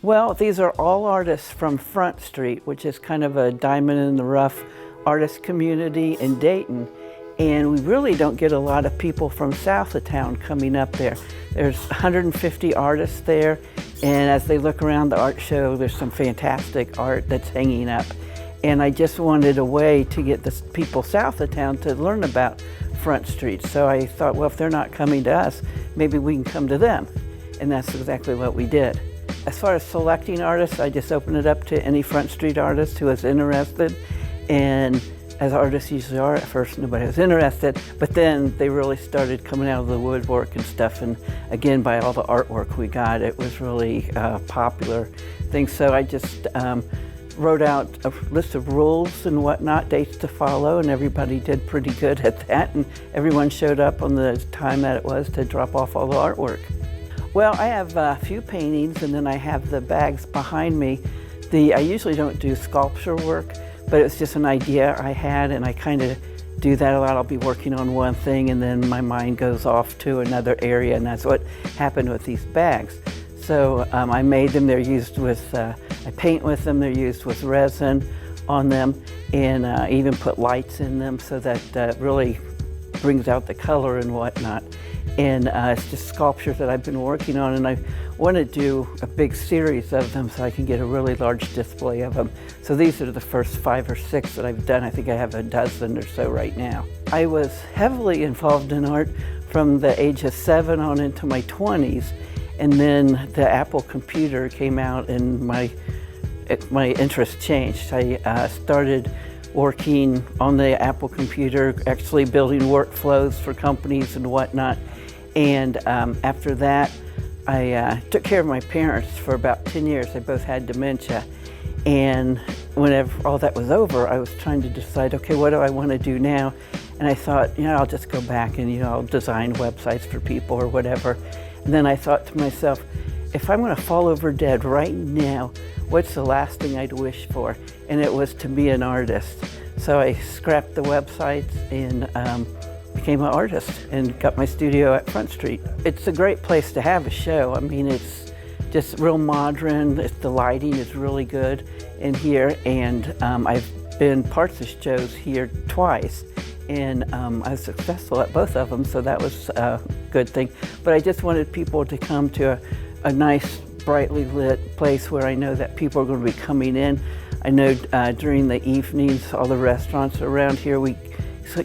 Well, these are all artists from Front Street, which is kind of a diamond in the rough artist community in Dayton. And we really don't get a lot of people from south of town coming up there. There's 150 artists there, and as they look around the art show, there's some fantastic art that's hanging up. And I just wanted a way to get the people south of town to learn about Front Street. So I thought, well, if they're not coming to us, maybe we can come to them. And that's exactly what we did. As far as selecting artists, I just opened it up to any Front Street artist who was interested. And as artists usually are, at first nobody was interested, but then they really started coming out of the woodwork and stuff. And again, by all the artwork we got, it was really popular thing. So I just wrote out a list of rules and whatnot, dates to follow, and everybody did pretty good at that. And everyone showed up on the time that it was to drop off all the artwork. Well, I have a few paintings, and then I have the bags behind me. I usually don't do sculpture work, but it was just an idea I had, and I kind of do that a lot. I'll be working on one thing, and then my mind goes off to another area, and that's what happened with these bags. So I made them. They're used with, I paint with them. They're used with resin on them, and I even put lights in them so that really brings out the color and whatnot. And it's just sculptures that I've been working on, and I want to do a big series of them so I can get a really large display of them. So these are the first 5 or 6 that I've done. I think I have a dozen or so right now. I was heavily involved in art from the age of 7 on into my 20s, and then the Apple computer came out and my interest changed. I started working on the Apple computer, actually building workflows for companies and whatnot. And after that, I took care of my parents for about 10 years. They both had dementia. And whenever all that was over, I was trying to decide, okay, what do I want to do now? And I thought, I'll just go back and, I'll design websites for people or whatever. And then I thought to myself, if I'm going to fall over dead right now, what's the last thing I'd wish for? And it was to be an artist. So I scrapped the websites and became an artist and got my studio at Front Street. It's a great place to have a show. I mean, it's just real modern. The lighting is really good in here, and I've been parts of shows here twice, and I was successful at both of them, so that was a good thing. But I just wanted people to come to a nice, brightly lit place where I know that people are going to be coming in. I know during the evenings, all the restaurants around here, we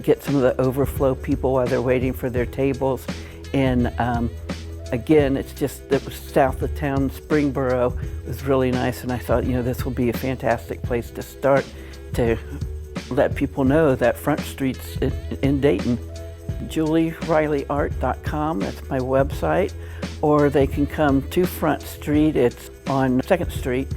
get some of the overflow people while they're waiting for their tables. And again, it was south of town. Springboro was really nice, and I thought, this will be a fantastic place to start to let people know that Front Street's in Dayton. JulieRileyArt.com, that's my website, or they can come to Front Street. It's on 2nd Street,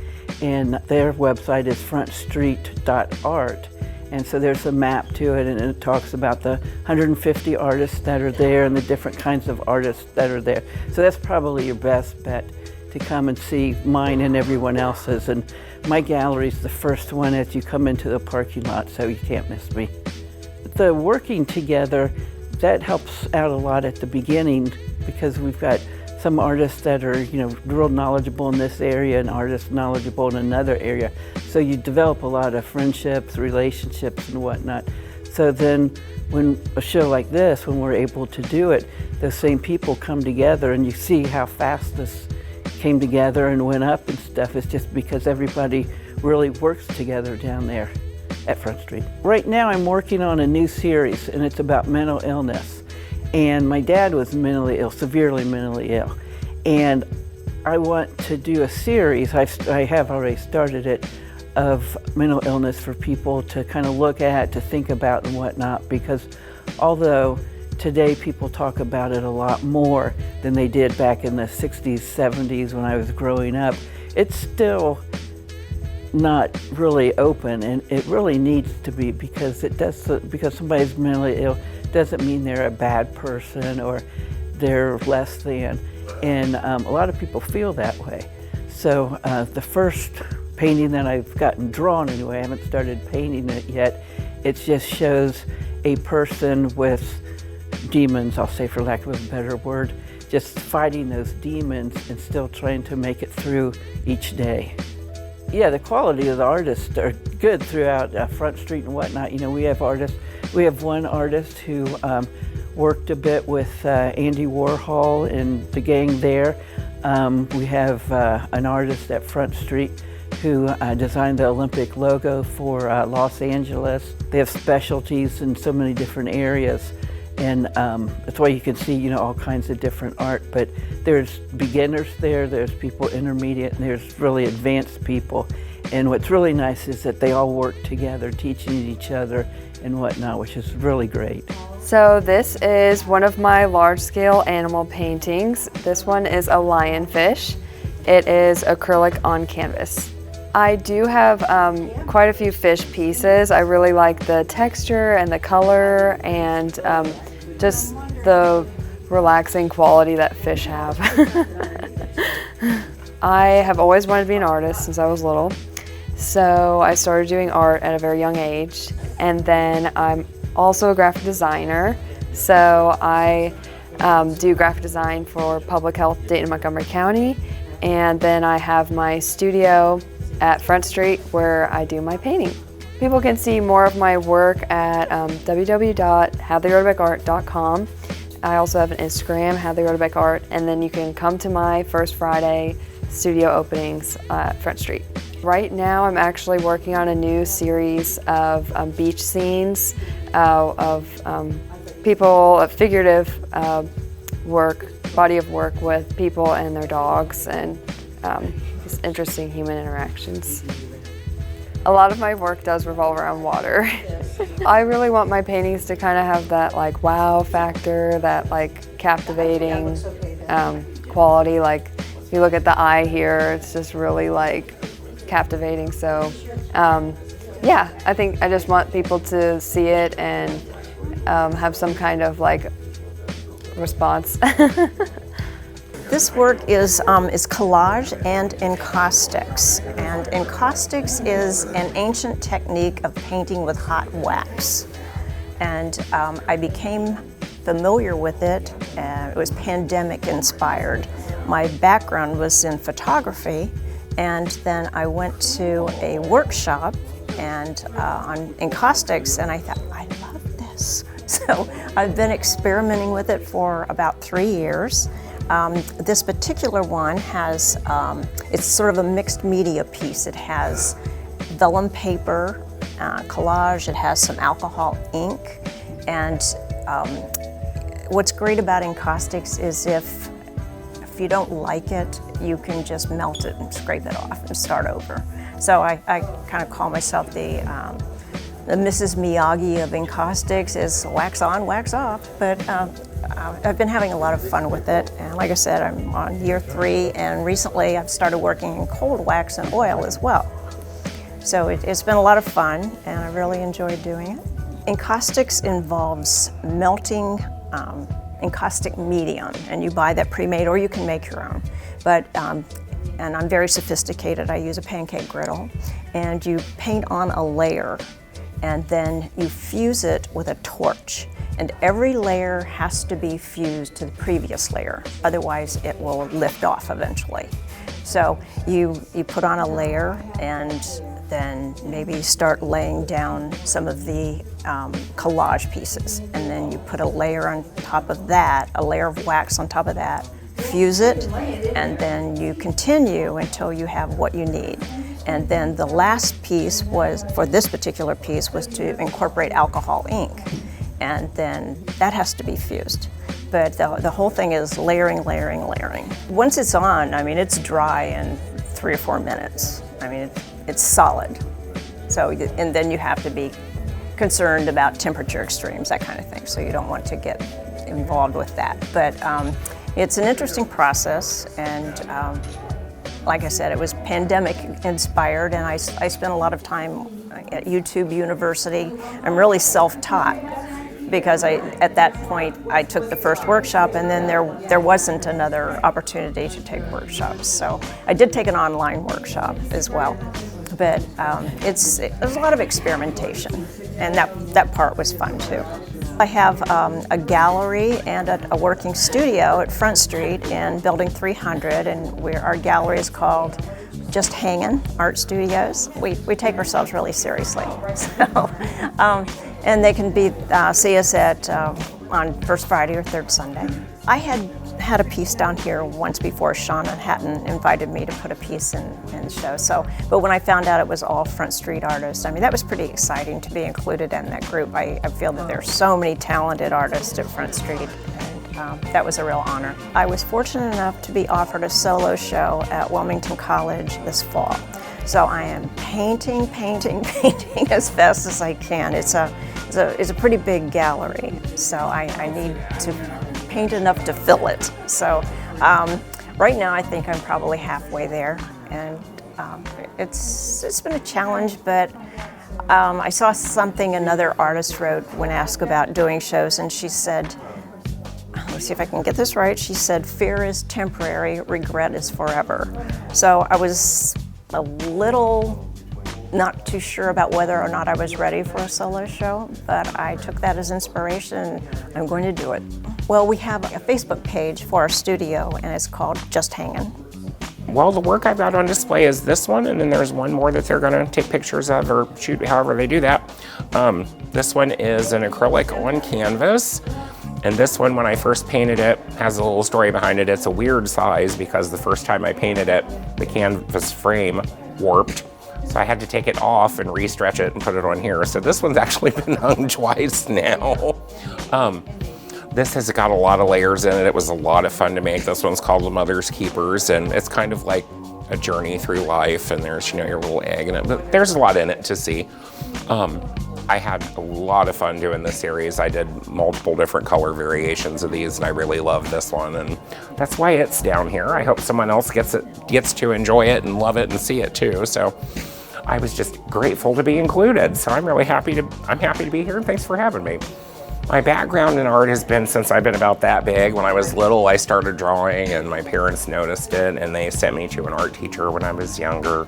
and their website is frontstreet.art. And so there's a map to it, and it talks about the 150 artists that are there and the different kinds of artists that are there. So that's probably your best bet to come and see mine and everyone else's. And my gallery's the first one as you come into the parking lot, so you can't miss me. The working together, that helps out a lot at the beginning, because we've got some artists that are, real knowledgeable in this area and artists knowledgeable in another area. So you develop a lot of friendships, relationships, and whatnot. So then when a show like this, when we're able to do it, those same people come together, and you see how fast this came together and went up and stuff. It's just because everybody really works together down there at Front Street. Right now I'm working on a new series, and it's about mental illness. And my dad was mentally ill, severely mentally ill. And I want to do a series, I have already started it, of mental illness for people to kind of look at, to think about and whatnot, because although today people talk about it a lot more than they did back in the 60s, 70s when I was growing up, it's still not really open, and it really needs to be, because because somebody's mentally ill doesn't mean they're a bad person or they're less than, and a lot of people feel that way. So the first painting that I've gotten drawn, anyway, I haven't started painting it yet, it just shows a person with demons, I'll say for lack of a better word, just fighting those demons and still trying to make it through each day. Yeah, the quality of the artists are good throughout Front Street and whatnot. You know, we have artists. We have one artist who worked a bit with Andy Warhol and the gang there. We have an artist at Front Street who designed the Olympic logo for Los Angeles. They have specialties in so many different areas. And that's why you can see, you know, all kinds of different art. But there's beginners there, there's people intermediate, and there's really advanced people. And what's really nice is that they all work together, teaching each other and whatnot, which is really great. So this is one of my large-scale animal paintings. This one is a lionfish. It is acrylic on canvas. I do have quite a few fish pieces. I really like the texture and the color and just the relaxing quality that fish have. I have always wanted to be an artist since I was little. So I started doing art at a very young age. And then I'm also a graphic designer. So I do graphic design for Public Health Dayton Montgomery County. And then I have my studio at Front Street where I do my painting. People can see more of my work at www.havetheyrotabackart.com. I also have an Instagram, havetheyrotabackart, and then you can come to my First Friday studio openings at Front Street. Right now I'm actually working on a new series of beach scenes of people, figurative work, body of work with people and their dogs, and just interesting human interactions. A lot of my work does revolve around water. I really want my paintings to kind of have that like wow factor, that like captivating quality. Like if you look at the eye here, it's just really like captivating. So yeah, I think I just want people to see it and have some kind of like response. This work is collage and encaustics. And encaustics is an ancient technique of painting with hot wax. And I became familiar with it. It was pandemic inspired. My background was in photography, and then I went to a workshop and on encaustics, and I thought, I love this. So I've been experimenting with it for about 3 years. This particular one has, it's sort of a mixed media piece. It has vellum paper, collage, it has some alcohol ink, and what's great about encaustics is if you don't like it, you can just melt it and scrape it off and start over. So I kind of call myself the Mrs. Miyagi of encaustics, is wax on, wax off, but I've been having a lot of fun with it, and like I said, I'm on year 3, and recently I've started working in cold wax and oil as well. So it's been a lot of fun, and I really enjoyed doing it. Encaustics involves melting encaustic medium, and you buy that pre-made or you can make your own. But and I'm very sophisticated. I use a pancake griddle, and you paint on a layer, and then you fuse it with a torch. And every layer has to be fused to the previous layer, otherwise it will lift off eventually. So you put on a layer, and then maybe start laying down some of the collage pieces. And then you put a layer on top of that, a layer of wax on top of that, fuse it, and then you continue until you have what you need. And then the last piece was, for this particular piece, was to incorporate alcohol ink. And then that has to be fused. But the whole thing is layering, layering, layering. Once it's on, I mean, it's dry in 3 or 4 minutes. I mean, it's solid. So, and then you have to be concerned about temperature extremes, that kind of thing. So you don't want to get involved with that. But it's an interesting process, and like I said, it was pandemic inspired, and I spent a lot of time at YouTube University. I'm really self-taught, because at that point I took the first workshop, and then there wasn't another opportunity to take workshops. So I did take an online workshop as well, but there's a lot of experimentation, and that part was fun too. I have a gallery and a working studio at Front Street in Building 300, and our gallery is called Just Hangin' Art Studios. We take ourselves really seriously. So, and they can see us on first Friday or third Sunday. I had a piece down here once before. Shauna Hatton invited me to put a piece in the show. So, but when I found out it was all Front Street artists, I mean, that was pretty exciting to be included in that group. I feel that there's so many talented artists at Front Street, and that was a real honor. I was fortunate enough to be offered a solo show at Wilmington College this fall. So I am painting as fast as I can. It's a pretty big gallery, so I need to paint enough to fill it. So right now I think I'm probably halfway there, and it's been a challenge, but I saw something another artist wrote when asked about doing shows, and she said, let me see if I can get this right, she said, fear is temporary, regret is forever. So I was a little not too sure about whether or not I was ready for a solo show, but I took that as inspiration. I'm going to do it. Well, we have a Facebook page for our studio, and it's called Just Hangin'. Well, the work I've got on display is this one, and then there's one more that they're going to take pictures of or shoot, however they do that. This one is an acrylic on canvas, and this one, when I first painted it, has a little story behind it. It's a weird size because the first time I painted it, the canvas frame warped. So I had to take it off and re-stretch it and put it on here. So this one's actually been hung twice now. This has got a lot of layers in it. It was a lot of fun to make. This one's called The Mother's Keepers, and it's kind of like a journey through life, and there's, your little egg in it, but there's a lot in it to see. I had a lot of fun doing this series. I did multiple different color variations of these, and I really love this one, and that's why it's down here. I hope someone else gets to enjoy it and love it and see it too. So I was just grateful to be included. So I'm happy to be here, and thanks for having me. My background in art has been since I've been about that big. When I was little, I started drawing, and my parents noticed it, and they sent me to an art teacher when I was younger.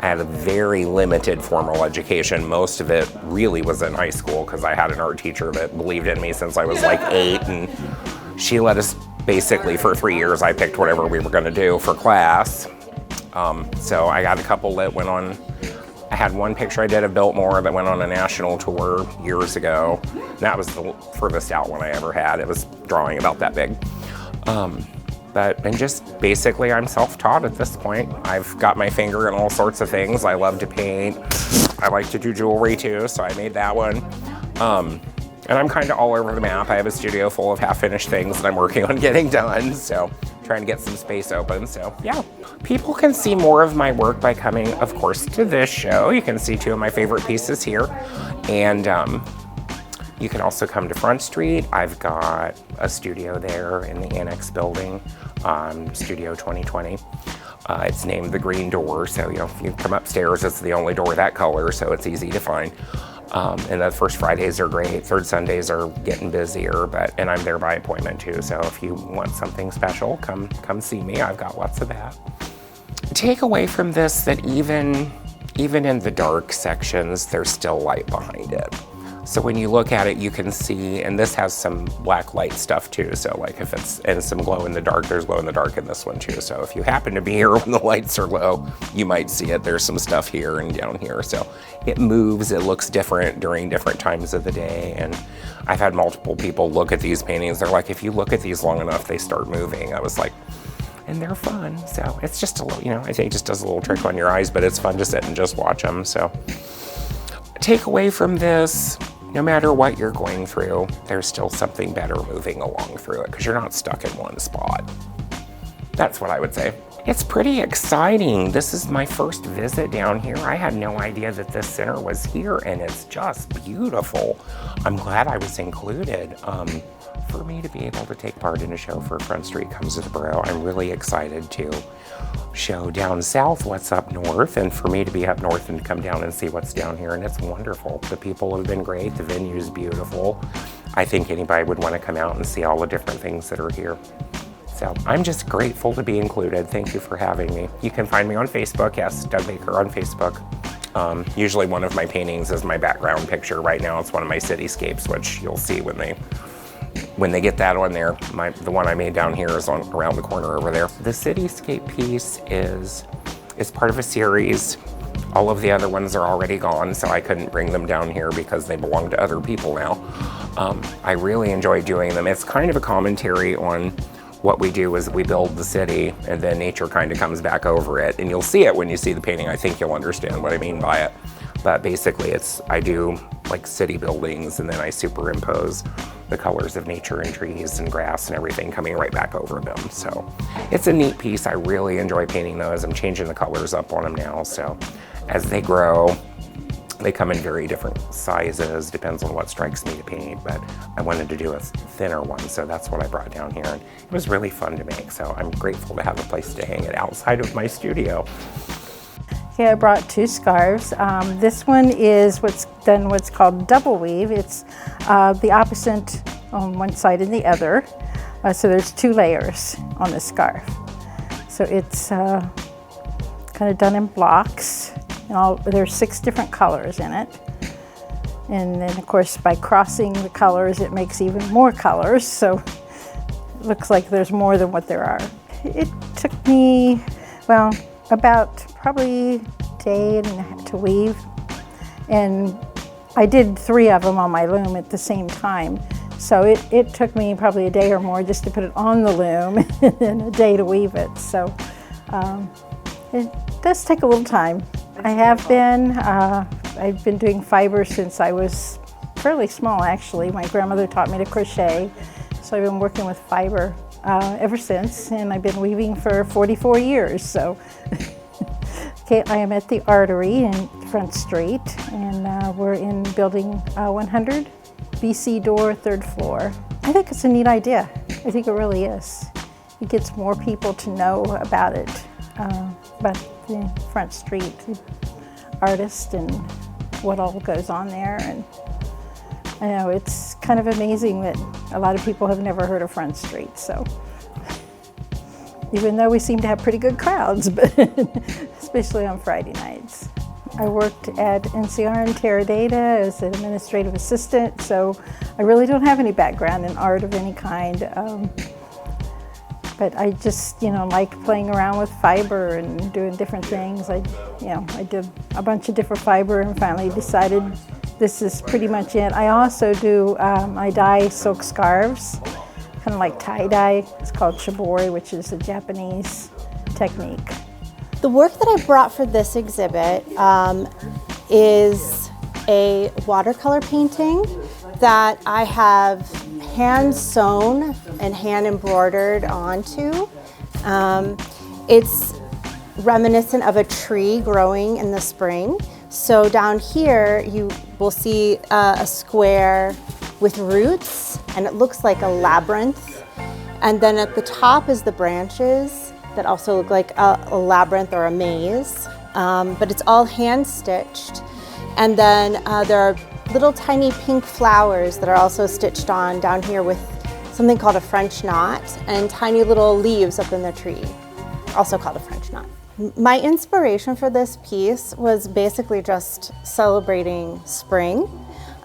I had a very limited formal education. Most of it really was in high school because I had an art teacher that believed in me since I was like 8, and she let us basically for 3 years. I picked whatever we were going to do for class. So I got a couple that went on. I had one picture I did of Biltmore that went on a national tour years ago. That was the furthest out one I ever had. It was drawing about that big. And just basically I'm self-taught at this point. I've got my finger in all sorts of things. I love to paint. I like to do jewelry too, so I made that one. And I'm kind of all over the map. I have a studio full of half-finished things that I'm working on getting done, so trying to get some space open, so yeah. People can see more of my work by coming, of course, to this show. You can see 2 of my favorite pieces here, and you can also come to Front Street. I've got a studio there in the Annex building, Studio 2020. It's named the Green Door, so if you come upstairs, it's the only door that color, so it's easy to find. And the first Fridays are great. Third Sundays are getting busier, and I'm there by appointment too. So if you want something special, come see me. I've got lots of that. Take away from this that even in the dark sections, there's still light behind it. So when you look at it, you can see, and this has some black light stuff too. So like and some glow in the dark, there's glow in the dark in this one too. So if you happen to be here when the lights are low, you might see it. There's some stuff here and down here. So it moves, it looks different during different times of the day. And I've had multiple people look at these paintings. They're like, if you look at these long enough, they start moving. I was like, and they're fun. So it's just a little, I think it just does a little trick on your eyes, but it's fun to sit and just watch them. So take away from this, no matter what you're going through, there's still something better moving along through it because you're not stuck in one spot. That's what I would say. It's pretty exciting. This is my first visit down here. I had no idea that this center was here, and it's just beautiful. I'm glad I was included. For me to be able to take part in a show for Front Street Comes to Boro, I'm really excited to show down south what's up north, and for me to be up north and come down and see what's down here, and it's wonderful. The people have been great, the venue's beautiful. I think anybody would want to come out and see all the different things that are here. So I'm just grateful to be included. Thank you for having me. You can find me on Facebook, yes, Doug Baker on Facebook. Usually one of my paintings is my background picture. Right now it's one of my cityscapes, which you'll see when they get that on there. The one I made down here is around the corner over there. The cityscape piece is part of a series. All of the other ones are already gone, so I couldn't bring them down here because they belong to other people now. I really enjoy doing them. It's kind of a commentary on what we do is we build the city and then nature kind of comes back over it. And you'll see it when you see the painting. I think you'll understand what I mean by it. But basically I do like city buildings and then I superimpose the colors of nature and trees and grass and everything coming right back over them. So it's a neat piece. I really enjoy painting those. I'm changing the colors up on them now. So as they grow, they come in very different sizes, depends on what strikes me to paint, but I wanted to do a thinner one, so that's what I brought down here. And it was really fun to make, so I'm grateful to have a place to hang it outside of my studio. Okay, I brought 2 scarves. This one is what's called double weave. It's the opposite on one side and the other. So there's 2 layers on the scarf. So it's kind of done in blocks. And there's 6 different colors in it. And then of course by crossing the colors it makes even more colors, so it looks like there's more than what there are. It took me, well, about probably a day and a half to weave. And I did 3 of them on my loom at the same time. So it took me probably a day or more just to put it on the loom and then a day to weave it. So it does take a little time. I've been doing fiber since I was fairly small actually. My grandmother taught me to crochet, so I've been working with fiber ever since, and I've been weaving for 44 years. So okay, I am at the Artery in Front Street, and we're in building 100, BC door, 3rd floor. I think it's a neat idea. I think it really is. It gets more people to know about it, about the Front Street artist and what all goes on there. And I know it's kind of amazing that a lot of people have never heard of Front Street. So even though we seem to have pretty good crowds, but especially on Friday nights. I worked at NCR in Teradata as an administrative assistant, so I really don't have any background in art of any kind. But I just, like playing around with fiber and doing different things. I did a bunch of different fiber and finally decided this is pretty much it. I also do, I dye silk scarves, kind of like tie-dye. It's called shibori, which is a Japanese technique. The work that I brought for this exhibit is a watercolor painting that I have hand sewn and hand embroidered onto. It's reminiscent of a tree growing in the spring. So down here you will see a square with roots, and it looks like a labyrinth. And then at the top is the branches that also look like a labyrinth or a maze, but it's all hand stitched. And then there are little tiny pink flowers that are also stitched on down here with something called a French knot, and tiny little leaves up in the tree, also called a French knot. My inspiration for this piece was basically just celebrating spring,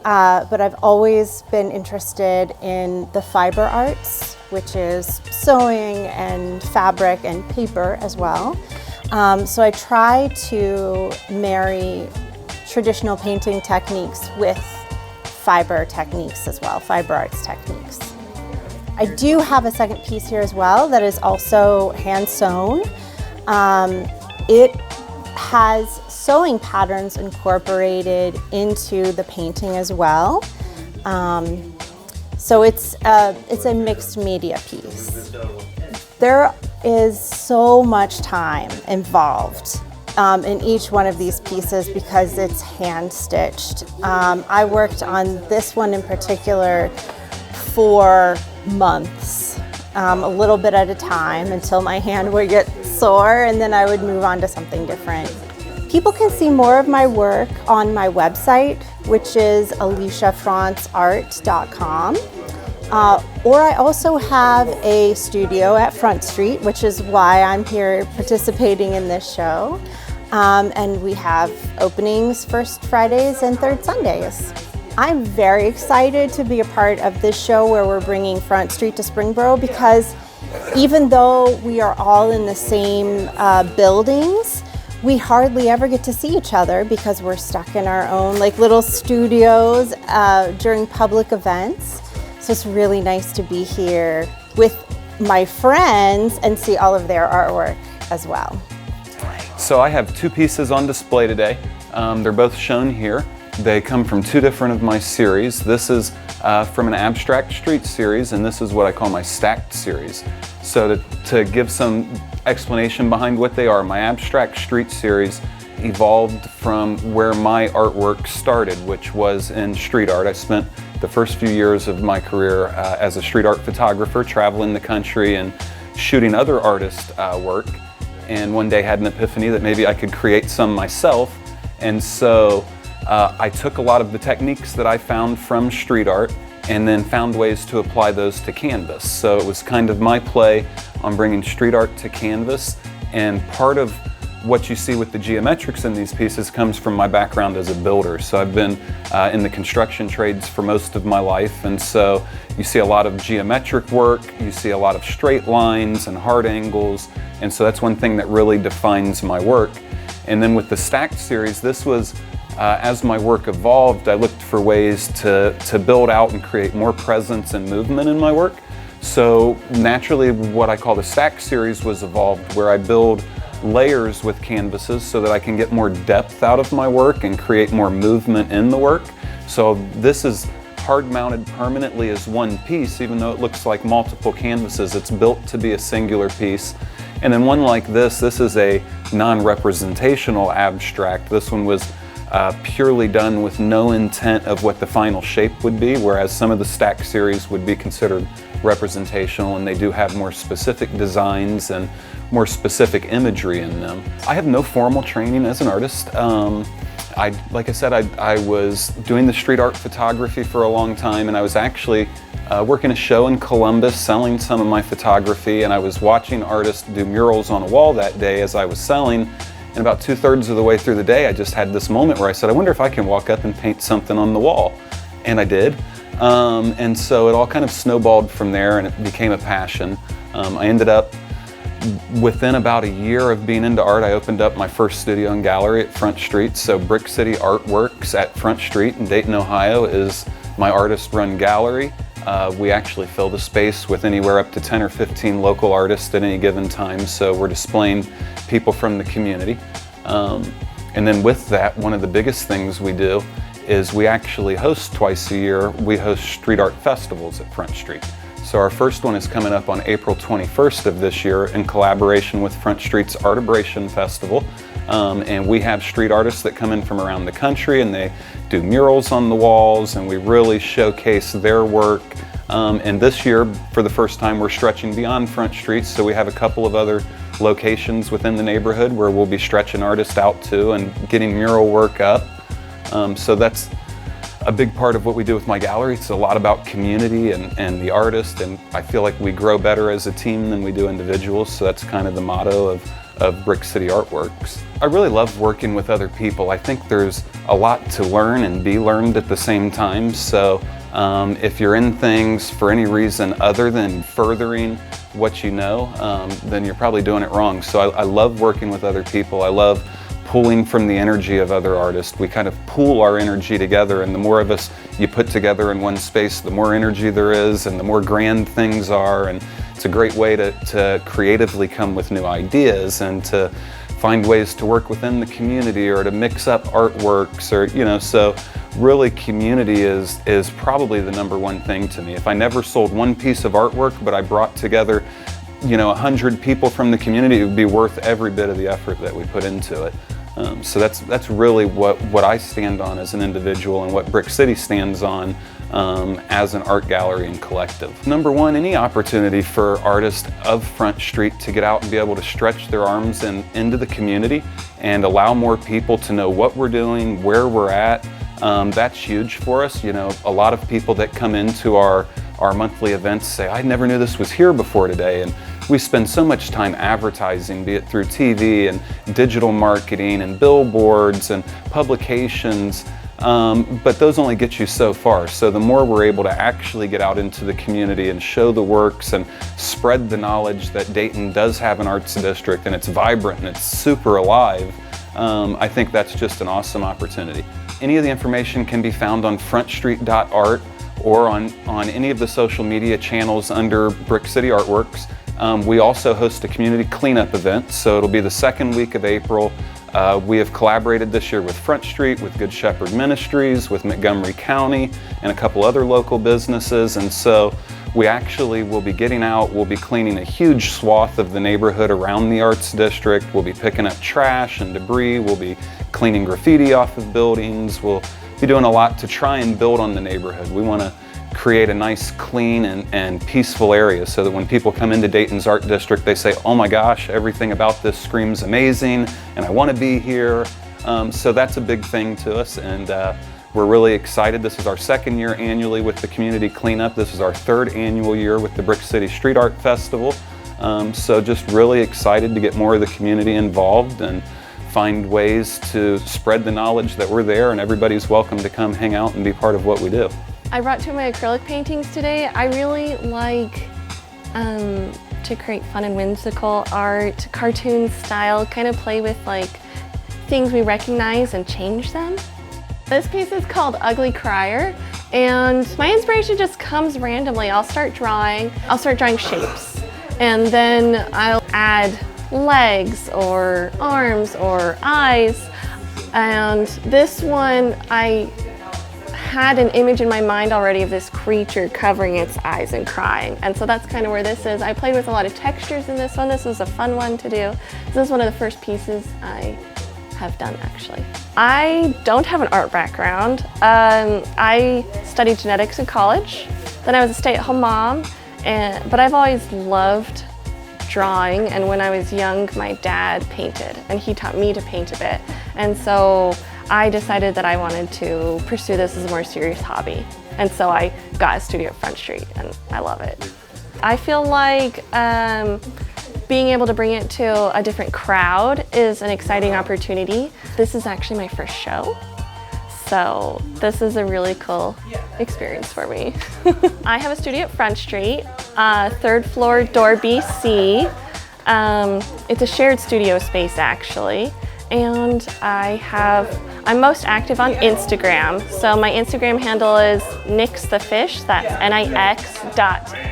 but I've always been interested in the fiber arts, which is sewing and fabric and paper as well. So I try to marry traditional painting techniques with fiber techniques as well, fiber arts techniques. I do have a second piece here as well that is also hand sewn. It has sewing patterns incorporated into the painting as well. So it's a mixed media piece. There is so much time involved in each one of these pieces because it's hand stitched. I worked on this one in particular for months, a little bit at a time until my hand would get sore, and then I would move on to something different. People can see more of my work on my website, which is aliciafranceart.com. Or I also have a studio at Front Street, which is why I'm here participating in this show. and we have openings first Fridays and third Sundays. I'm very excited to be a part of this show where we're bringing Front Street to Springboro, because even though we are all in the same buildings, we hardly ever get to see each other because we're stuck in our own like little studios during public events. So it's really nice to be here with my friends and see all of their artwork as well. So I have two pieces on display today. They're both shown here. They come from two different of my series. This is from an abstract street series, and this is what I call my stacked series. So to give some explanation behind what they are, my abstract street series evolved from where my artwork started, which was in street art. I spent the first few years of my career as a street art photographer, traveling the country and shooting other artists' work, and one day had an epiphany that maybe I could create some myself. And so I took a lot of the techniques that I found from street art and then found ways to apply those to canvas. So it was kind of my play on bringing street art to canvas, and part of what you see with the geometrics in these pieces comes from my background as a builder. So I've been in the construction trades for most of my life, and so you see a lot of geometric work, you see a lot of straight lines and hard angles, and so that's one thing that really defines my work. And then with the stacked series, this was as my work evolved, I looked for ways to build out and create more presence and movement in my work. So naturally, what I call the stacked series was evolved, where I build layers with canvases so that I can get more depth out of my work and create more movement in the work. So this is hard mounted permanently as one piece, even though it looks like multiple canvases. It's built to be a singular piece. And then one like this is a non-representational abstract. This one was purely done with no intent of what the final shape would be, whereas some of the stack series would be considered representational, and they do have more specific designs and more specific imagery in them. I have no formal training as an artist. Like I said, I was doing the street art photography for a long time, and I was actually working a show in Columbus selling some of my photography, and I was watching artists do murals on a wall that day as I was selling. And about 2/3 of the way through the day, I just had this moment where I said, I wonder if I can walk up and paint something on the wall. And I did. And so it all kind of snowballed from there, and it became a passion. I ended up, within about a year of being into art, I opened up my first studio and gallery at Front Street. So Brick City Artworks at Front Street in Dayton, Ohio is my artist-run gallery. We actually fill the space with anywhere up to 10 or 15 local artists at any given time, so we're displaying people from the community. And then with that, one of the biggest things we do is we actually host twice a year. We host street art festivals at Front Street. So our first one is coming up on April 21st of this year in collaboration with Front Street's Artibration Festival. And we have street artists that come in from around the country, and they do murals on the walls, and we really showcase their work. And this year, for the first time, we're stretching beyond Front Street, so we have a couple of other locations within the neighborhood where we'll be stretching artists out to and getting mural work up. So that's a big part of what we do with my gallery. It's a lot about community and the artist, and I feel like we grow better as a team than we do individuals, so that's kind of the motto of Brick City Artworks. I really love working with other people. I think there's a lot to learn and be learned at the same time, so if you're in things for any reason other than furthering what you know, then you're probably doing it wrong. So I love working with other people. I love pulling from the energy of other artists. We kind of pool our energy together, and the more of us you put together in one space, the more energy there is and the more grand things are, and it's a great way to creatively come with new ideas and to find ways to work within the community or to mix up artworks, or so really community is probably the #1 thing to me. If I never sold one piece of artwork, but I brought together 100 people from the community, it would be worth every bit of the effort that we put into it. So that's really what I stand on as an individual, and what Brick City stands on as an art gallery and collective. #1, any opportunity for artists of Front Street to get out and be able to stretch their arms into the community and allow more people to know what we're doing, where we're at. That's huge for us. A lot of people that come into our monthly events say, I never knew this was here before today, and we spend so much time advertising, be it through TV and digital marketing and billboards and publications, but those only get you so far. So the more we're able to actually get out into the community and show the works and spread the knowledge that Dayton does have an arts district and it's vibrant and it's super alive, I think that's just an awesome opportunity. Any of the information can be found on frontstreet.art or on any of the social media channels under Brick City Artworks. We also host a community cleanup event, so it'll be the second week of April. We have collaborated this year with Front Street, with Good Shepherd Ministries, with Montgomery County, and a couple other local businesses. And so we actually will be getting out, we'll be cleaning a huge swath of the neighborhood around the Arts District. We'll be picking up trash and debris. We'll be cleaning graffiti off of buildings. We'll be doing a lot to try and build on the neighborhood. We want to create a nice, clean, and peaceful area so that when people come into Dayton's Art District, they say, oh my gosh, everything about this screams amazing, and I want to be here. So that's a big thing to us, and we're really excited. This is our second year annually with the community cleanup. This is our third annual year with the Brick City Street Art Festival. So just really excited to get more of the community involved and find ways to spread the knowledge that we're there, and everybody's welcome to come hang out and be part of what we do. I brought two of my acrylic paintings today. I really like to create fun and whimsical art, cartoon style, kind of play with like things we recognize and change them. This piece is called Ugly Crier, and my inspiration just comes randomly. I'll start drawing shapes, and then I'll add legs or arms or eyes. And this one, I had an image in my mind already of this creature covering its eyes and crying, and so that's kind of where this is. I played with a lot of textures in this one. This was a fun one to do. This is one of the first pieces I have done, actually. I don't have an art background. I studied genetics in college. Then I was a stay-at-home mom, but I've always loved drawing, and when I was young, my dad painted, and he taught me to paint a bit. And so I decided that I wanted to pursue this as a more serious hobby. And so I got a studio at Front Street, and I love it. I feel like being able to bring it to a different crowd is an exciting opportunity. This is actually my first show, so this is a really cool experience for me. I have a studio at Front Street, third floor, door BC. It's a shared studio space, actually. And I'm most active on Instagram. So my Instagram handle is nixthefish, that's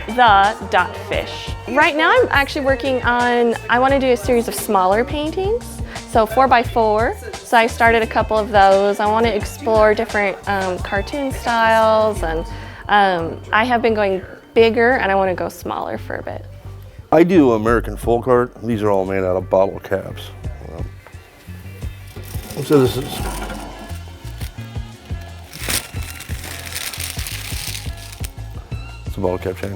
nix.the.fish. Right now I'm actually working on, I want to do a series of smaller paintings, so 4x4. So I started a couple of those. I want to explore different cartoon styles, and I have been going bigger, and I want to go smaller for a bit. I do American folk art. These are all made out of bottle caps. So this is it's a bottle cap chain.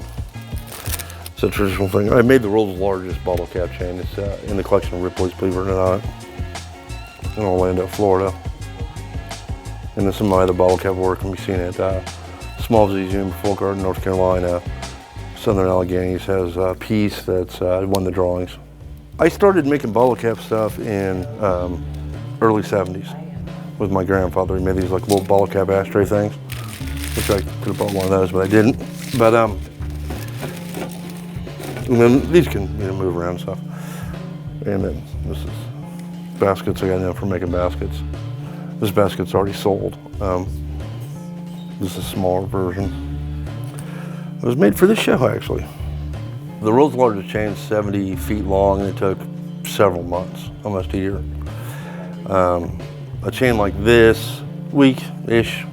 It's a traditional thing. I made the world's largest bottle cap chain. It's in the collection of Ripley's, believe it or not, in Orlando, Florida. And then some of my other bottle cap work can be seen at Small Museum of Folk Art in North Carolina. Southern Alleghenies has a piece that's won the drawings. I started making bottle cap stuff in early 70s with my grandfather. He made these like little bottle cap ashtray things, which I could have bought one of those, but I didn't. But and then these can move around and stuff. And then this is baskets I got now for making baskets. This basket's already sold. This is a smaller version. It was made for this show, actually. The world's largest chain is 70 feet long, and it took several months, almost a year. A chain like this, week-ish,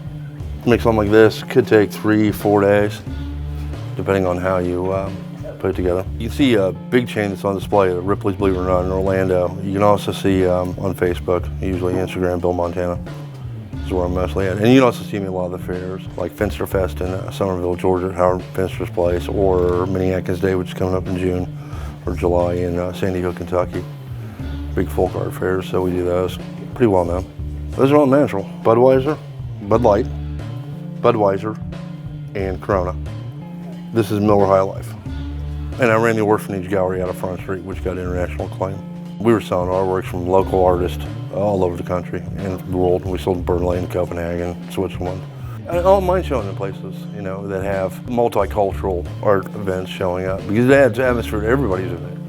make something like this, could take 3-4 days, depending on how you put it together. You can see a big chain that's on display at Ripley's, believe it or not, in Orlando. You can also see on Facebook, usually Instagram, Bill Montana is where I'm mostly at. And you can also see me at a lot of the fairs, like Fensterfest in Somerville, Georgia, at Howard Fenster's place, or Minneapolis Day, which is coming up in June or July in Sandy Hook, Kentucky. Big folk art fairs, so we do those. Pretty well known. Those are all natural. Budweiser, Bud Light, Budweiser, and Corona. This is Miller High Life. And I ran the orphanage gallery out of Front Street, which got international acclaim. We were selling our works from local artists all over the country and the world. We sold in Berlin, Copenhagen, Switzerland. All mine showing in places, you know, that have multicultural art events showing up because it adds atmosphere to everybody's event.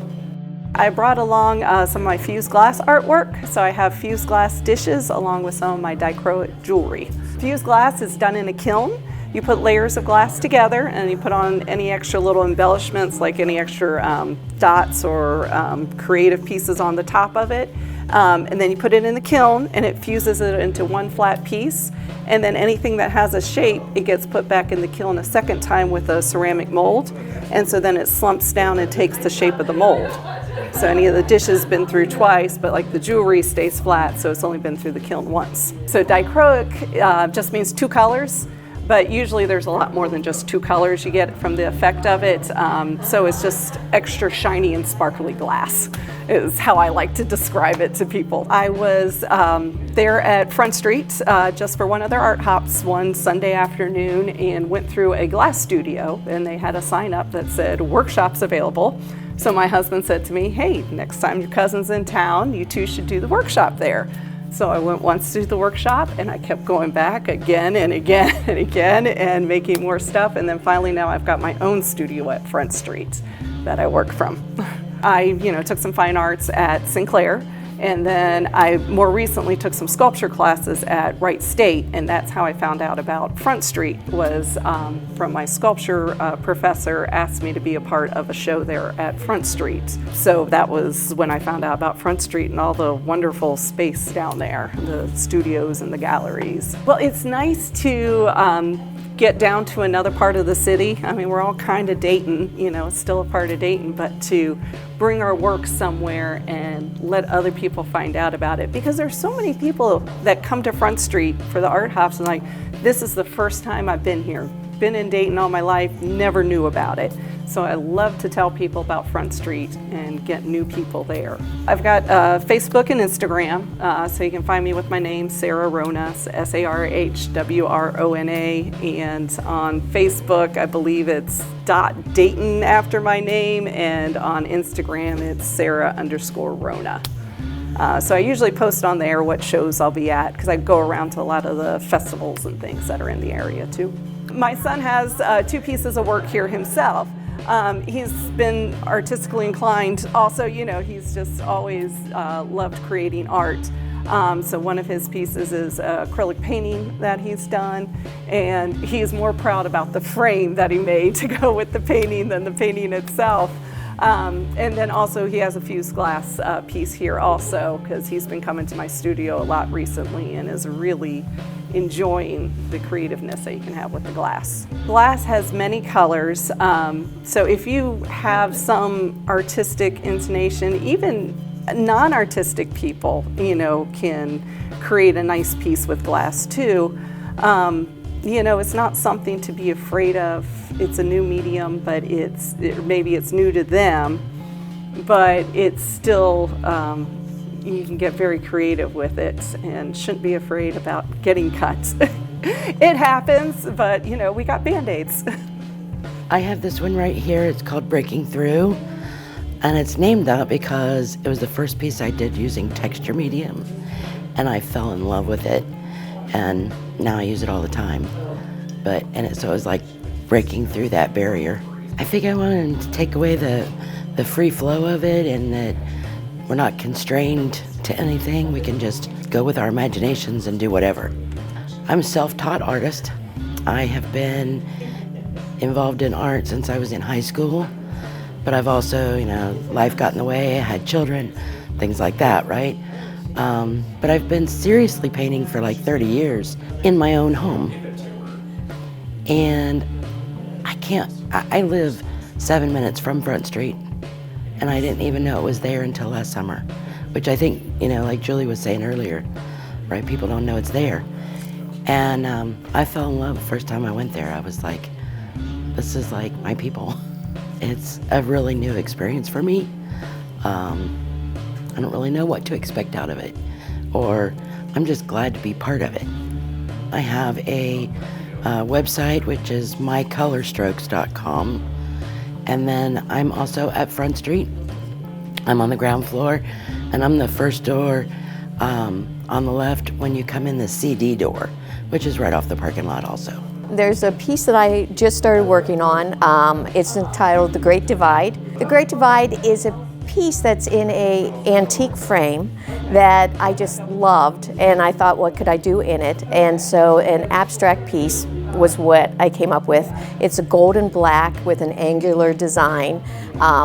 I brought along some of my fused glass artwork, so I have fused glass dishes along with some of my dichroic jewelry. Fused glass is done in a kiln. You put layers of glass together and you put on any extra little embellishments like any extra dots or creative pieces on the top of it. And then you put it in the kiln and it fuses it into one flat piece. And then anything that has a shape, it gets put back in the kiln a second time with a ceramic mold. And so then it slumps down and takes the shape of the mold. So any of the dishes been through twice, but like the jewelry stays flat, so it's only been through the kiln once. So dichroic just means two colors. But usually there's a lot more than just two colors you get from the effect of it. So it's just extra shiny and sparkly glass is how I like to describe it to people. I was there at Front Street just for one of their art hops one Sunday afternoon and went through a glass studio, and they had a sign up that said workshops available. So my husband said to me, hey, next time your cousin's in town, you two should do the workshop there. So I went once to the workshop and I kept going back again and again and again and making more stuff. And then finally now I've got my own studio at Front Street that I work from. I took some fine arts at Sinclair, and then I more recently took some sculpture classes at Wright State, and that's how I found out about Front Street was from my sculpture professor asked me to be a part of a show there at Front Street. So that was when I found out about Front Street and all the wonderful space down there, the studios and the galleries. Well, it's nice to get down to another part of the city. I mean, we're all kind of Dayton, it's still a part of Dayton, but to bring our work somewhere and let other people find out about it. Because there's so many people that come to Front Street for the art hops and like, this is the first time I've been here. Been in Dayton all my life, never knew about it. So I love to tell people about Front Street and get new people there. I've got Facebook and Instagram, so you can find me with my name, Sarah Rona, S-A-R-H-W-R-O-N-A, and on Facebook, I believe it's .Dayton after my name, and on Instagram, it's Sarah_Rona. So I usually post on there what shows I'll be at, because I go around to a lot of the festivals and things that are in the area too. My son has two pieces of work here himself. He's been artistically inclined. Also, he's just always loved creating art. So one of his pieces is acrylic painting that he's done, and he's more proud about the frame that he made to go with the painting than the painting itself. And then also he has a fused glass piece here also, because he's been coming to my studio a lot recently and is really enjoying the creativeness that you can have with the glass. Glass has many colors, so if you have some artistic inclination, even non-artistic people, can create a nice piece with glass too. It's not something to be afraid of. It's a new medium, but maybe it's new to them, but it's still, you can get very creative with it and shouldn't be afraid about getting cut. It happens, but we got Band-Aids. I have this one right here. It's called Breaking Through, and it's named that because it was the first piece I did using texture medium, and I fell in love with it, and now I use it all the time. So it was like breaking through that barrier. I think I wanted to take away the free flow of it, and that we're not constrained to anything. We can just go with our imaginations and do whatever. I'm a self-taught artist. I have been involved in art since I was in high school, but I've also, life got in the way, I had children, things like that, right? But I've been seriously painting for like 30 years in my own home. And I live 7 minutes from Front Street, and I didn't even know it was there until last summer, which I think, like Julie was saying earlier, right? People don't know it's there. And I fell in love the first time I went there. I was like, this is like my people. It's a really new experience for me. I don't really know what to expect out of it, or I'm just glad to be part of it. I have a website, which is mycolorstrokes.com, And then I'm also at Front Street. I'm on the ground floor, and I'm the first door on the left when you come in the CD door, which is right off the parking lot also. There's a piece that I just started working on. It's entitled The Great Divide. The Great Divide is a piece that's in an antique frame that I just loved, and I thought, what could I do in it? And so an abstract piece was what I came up with. It's a gold and black with an angular design.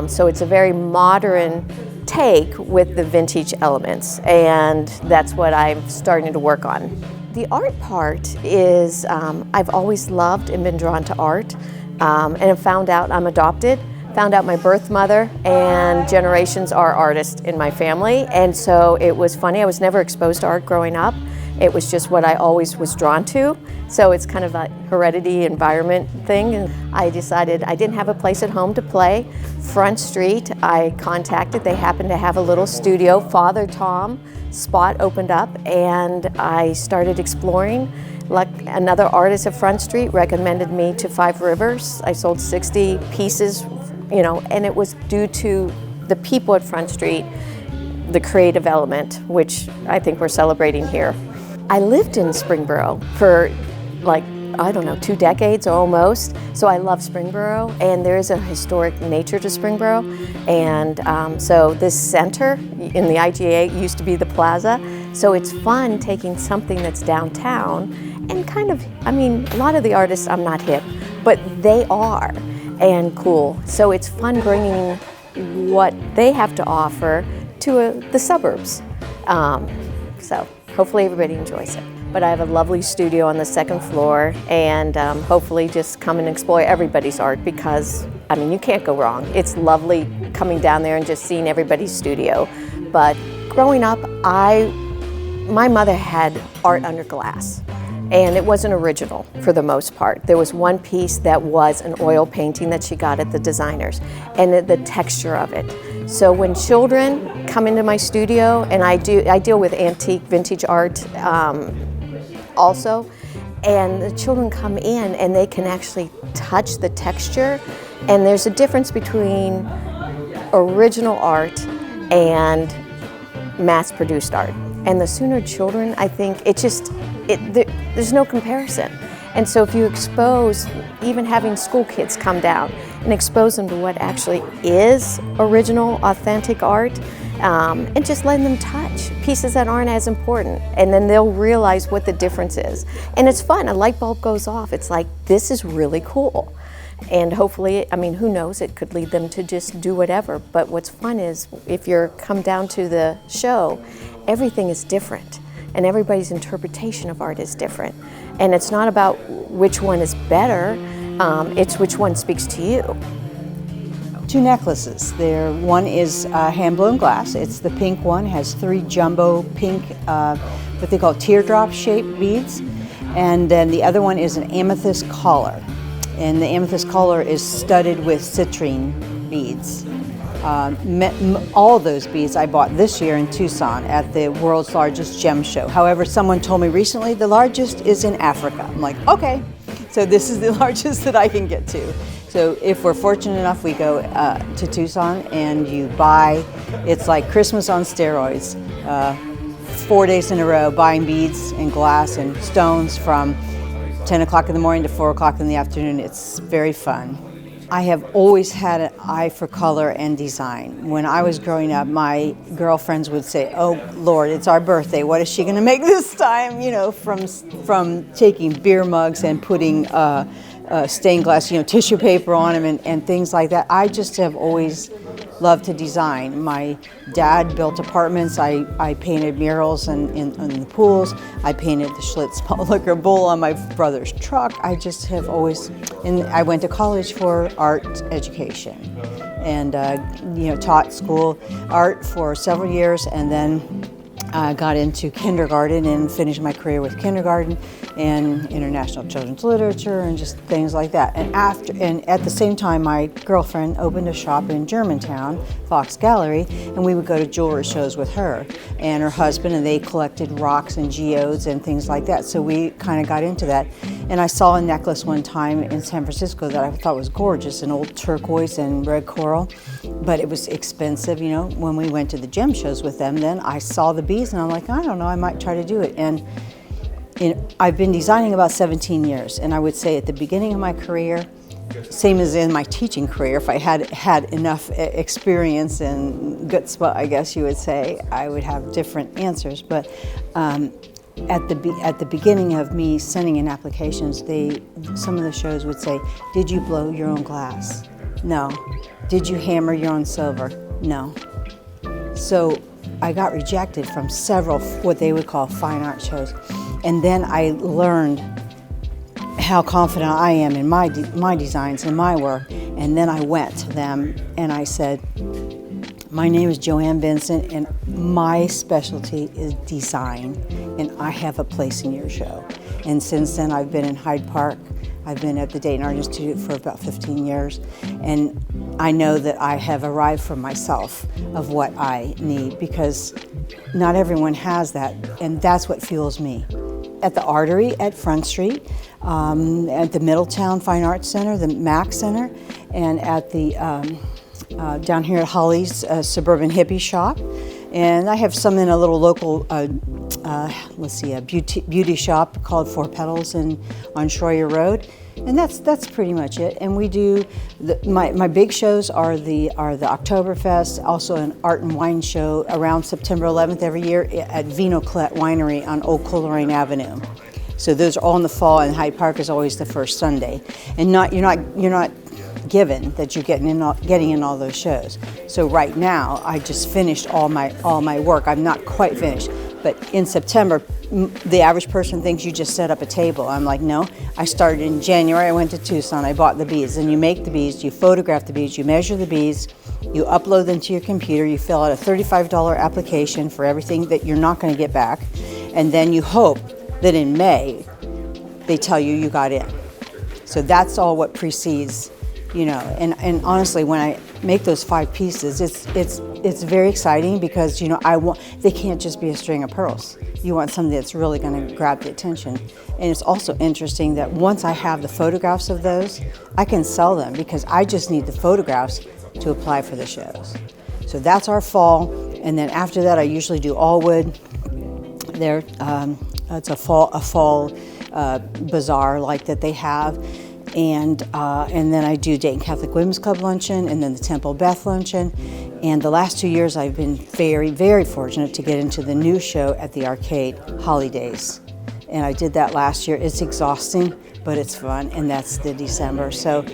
So it's a very modern take with the vintage elements, and that's what I'm starting to work on. The art part is, I've always loved and been drawn to art, and have found out I'm adopted. Found out my birth mother and generations are artists in my family, and so it was funny. I was never exposed to art growing up. It was just what I always was drawn to, so it's kind of a heredity environment thing. And I decided I didn't have a place at home to play. Front Street, I contacted. They happened to have a little studio. Father Tom spot opened up, and I started exploring. Another artist at Front Street recommended me to Five Rivers. I sold 60 pieces, you know, and it was due to the people at Front Street, the creative element, which I think we're celebrating here. I lived in Springboro for like, I don't know, 2 decades almost, so I love Springboro, and there is a historic nature to Springboro, and so this center in the IGA used to be the plaza, so it's fun taking something that's downtown and kind of, I mean, a lot of the artists, I'm not hip, but they are, and cool, so it's fun bringing what they have to offer to the suburbs, so hopefully everybody enjoys it. But I have a lovely studio on the 2nd floor, and hopefully just come and explore everybody's art, because, I mean, you can't go wrong. It's lovely coming down there and just seeing everybody's studio. But growing up, my mother had art under glass, and it wasn't original for the most part. There was one piece that was an oil painting that she got at the designers, and the texture of it. So when children come into my studio, and I deal with antique vintage art also, and the children come in and they can actually touch the texture, and there's a difference between original art and mass-produced art. And the sooner children, I think, there's no comparison. And so if you expose, even having school kids come down and expose them to what actually is original, authentic art, and just letting them touch pieces that aren't as important, and then they'll realize what the difference is. And it's fun, a light bulb goes off. It's like, this is really cool. And hopefully, I mean, who knows, it could lead them to just do whatever. But what's fun is, if you come down to the show, everything is different, and everybody's interpretation of art is different. And it's not about which one is better, it's which one speaks to you. 2 necklaces. One is hand-blown glass. It's the pink one. It has 3 jumbo pink, what they call teardrop-shaped beads. And then the other one is an amethyst collar. And the amethyst collar is studded with citrine beads. All of those beads I bought this year in Tucson at the world's largest gem show. However, someone told me recently the largest is in Africa. I'm like, okay, so this is the largest that I can get to. So if we're fortunate enough, we go to Tucson and you buy, it's like Christmas on steroids. 4 days in a row buying beads and glass and stones from 10 o'clock in the morning to 4 o'clock in the afternoon. It's very fun. I have always had an eye for color and design. When I was growing up, my girlfriends would say, "Oh Lord, it's our birthday. What is she going to make this time?" You know, from taking beer mugs and putting stained glass, tissue paper on them and things like that. I just have always loved to design. My dad built apartments. I painted murals in the pools. I painted the Schlitz liquor bowl on my brother's truck. I just have always, and I went to college for art education and taught school art for several years, and then got into kindergarten and finished my career with kindergarten and international children's literature and just things like that. And at the same time, my girlfriend opened a shop in Germantown, Fox Gallery, and we would go to jewelry shows with her and her husband, and they collected rocks and geodes and things like that. So we kind of got into that. And I saw a necklace one time in San Francisco that I thought was gorgeous, an old turquoise and red coral, but it was expensive, you know. When we went to the gem shows with them, then I saw the beads and I'm like, I don't know, I might try to do it. And I've been designing about 17 years, and I would say at the beginning of my career, same as in my teaching career, if I had enough experience and chutzpah, I guess you would say, I would have different answers. But at the beginning of me sending in applications, some of the shows would say, did you blow your own glass? No. Did you hammer your own silver? No. So I got rejected from several what they would call fine art shows. And then I learned how confident I am in my designs and my work. And then I went to them and I said, my name is Joanne Vincent and my specialty is design and I have a place in your show. And since then I've been in Hyde Park. I've been at the Dayton Arts District for about 15 years. And I know that I have arrived for myself of what I need because not everyone has that, and that's what fuels me. At the Artery at Front Street, at the Middletown Fine Arts Center, the MAC Center, and at the down here at Holly's Suburban Hippie Shop. And I have some in a little local, a beauty shop called Four Petals on Schroyer Road. And that's pretty much it. And we do, my big shows are the Oktoberfest, also an art and wine show around September 11th every year at Vino Colette Winery on Old Coleraine Avenue. So those are all in the fall, and Hyde Park is always the first Sunday. And you're not given that you're getting in all those shows. So right now, I just finished all my work. I'm not quite finished, but in September, the average person thinks you just set up a table. I'm like, no. I started in January. I went to Tucson. I bought the beads, and you make the beads, you photograph the beads, you measure the beads, you upload them to your computer, you fill out a $35 application for everything that you're not going to get back, and then you hope that in May they tell you got in. So that's all what precedes. You know, and honestly, when I make those 5 pieces, it's very exciting because, you know, they can't just be a string of pearls. You want something that's really going to grab the attention. And it's also interesting that once I have the photographs of those, I can sell them because I just need the photographs to apply for the shows. So that's our fall, and then after that, I usually do all wood. There, it's a fall bazaar like that they have. And then I do Dayton Catholic Women's Club Luncheon and then the Temple Beth Luncheon. And the last 2 years I've been very, very fortunate to get into the new show at the Arcade, Holidays. And I did that last year. It's exhausting, but it's fun, and that's the December. So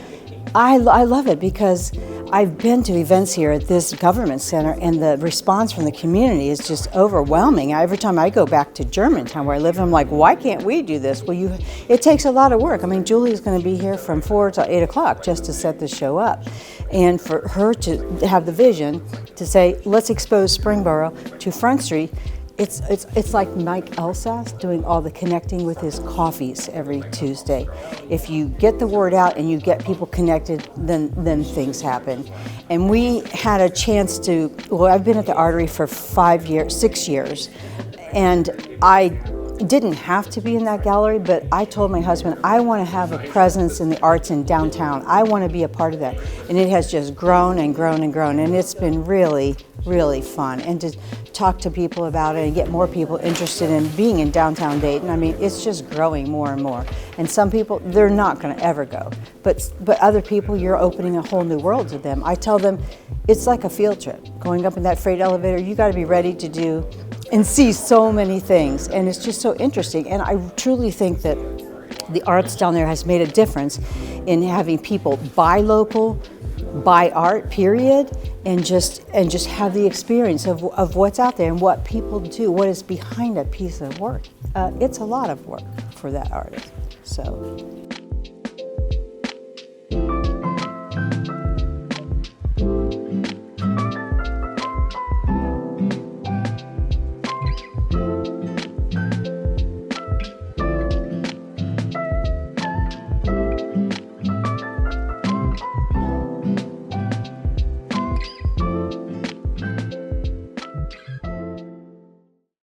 I love it because I've been to events here at this government center, and the response from the community is just overwhelming. Every time I go back to Germantown where I live, I'm like, why can't we do this? Well, it takes a lot of work. I mean, Julie's going to be here from 4 to 8 o'clock just to set the show up. And for her to have the vision to say, let's expose Springboro to Front Street, it's like Mike Elsas doing all the connecting with his coffees every Tuesday. If you get the word out and you get people connected, then things happen. And we had a chance I've been at the Artery for 6 years, and I didn't have to be in that gallery, but I told my husband, I want to have a presence in the arts in downtown. I want to be a part of that. And it has just grown and grown and grown, and it's been really, really fun. And to talk to people about it and get more people interested in being in downtown Dayton, I mean, it's just growing more and more. And some people, they're not going to ever go. But other people, you're opening a whole new world to them. I tell them, it's like a field trip. Going up in that freight elevator, you got to be ready to do and see so many things, and it's just so interesting. And I truly think that the arts down there has made a difference in having people buy local, buy art, period, and just have the experience of what's out there and what people do, what is behind a piece of work. It's a lot of work for that artist. So